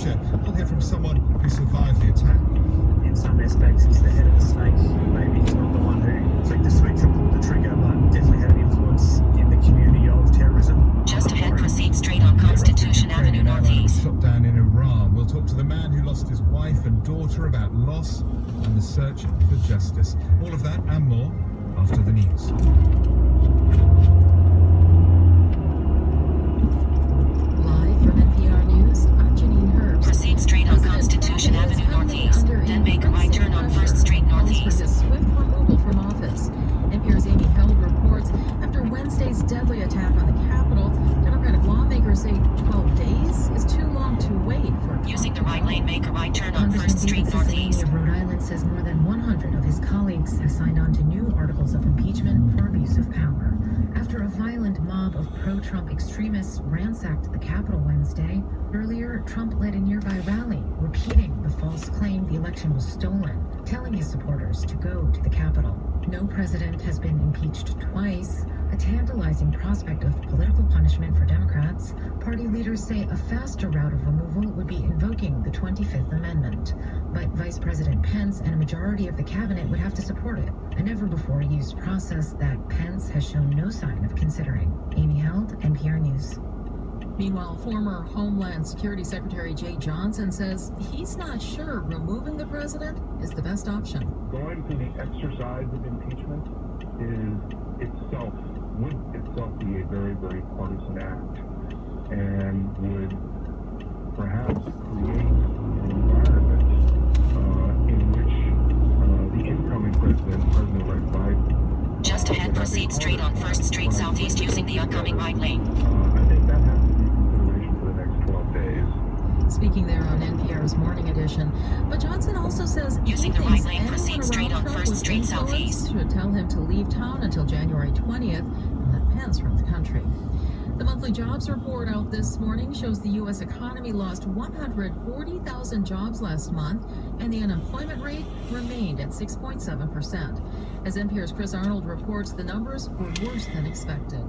future. We'll hear from someone who survived the attack. In some aspects, he's the head of the snake. Maybe he's not the one who flicked the switch or pulled the trigger, but definitely had an influence in the community of terrorism. Just ahead, proceed straight on Constitution Avenue Northeast. Shot down in Iran. We'll talk to the man who lost his wife and daughter about loss and the search for justice. All of that and more after the news. Live from NPR News, I'm Janine Herbst. Proceed straight on Constitution Avenue Northeast, then make a right turn on First Street Northeast. For his swift removal from office. NPR's Amy Held reports after Wednesday's deadly attack on the Capitol, Democratic lawmakers say 12 days is too long to wait for Using the right lane, make a right turn on First Street Northeast. of Rhode Island says more than 100 of his colleagues have signed on to new articles of impeachment for abuse of power. After a violent mob of pro-Trump extremists ransacked the Capitol Wednesday, earlier Trump led a nearby rally, repeating the false claim the election was stolen, telling his supporters to go to the Capitol. No president has been impeached twice, a tantalizing prospect of political punishment for Democrats. Party leaders say a faster route of removal would be invoking the 25th Amendment. But Vice President Pence and a majority of the cabinet would have to support it, a never-before-used process that Pence has shown no sign of considering. Amy Held, NPR News. Meanwhile, former Homeland Security Secretary Jay Johnson says he's not sure removing the president is the best option. Going to the exercise of impeachment would itself be a very, very partisan act and would perhaps create an environment in which the incoming President-elect Biden. Just ahead, proceed straight on First Street Southeast using the upcoming right lane. I think that has to be consideration for the next 12 days. Speaking there on NPR's Morning Edition. But Johnson also says Using he the right thinks lane, anyone proceed straight around on Trump First with Street influence Southeast. should tell him to leave town until January 20th and let Pence run the country. The monthly jobs report out this morning shows the U.S. economy lost 140,000 jobs last month, and the unemployment rate remained at 6.7%. As NPR's Chris Arnold reports, the numbers were worse than expected.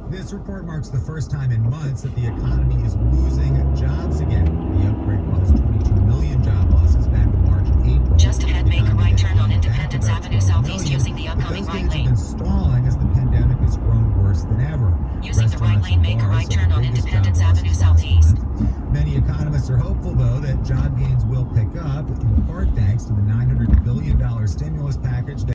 This report marks the first time in months that the economy is losing jobs again. The outbreak caused 22 million job losses back in March and April. Just ahead, make a right turn on Independence Avenue Southeast using the upcoming right lane. Been stalling as the pandemic has grown worse than ever. Using the right lane, make a right turn on Independence Avenue Southeast. Many economists are hopeful, though, that job gains will pick up, in part thanks to the $900 billion stimulus package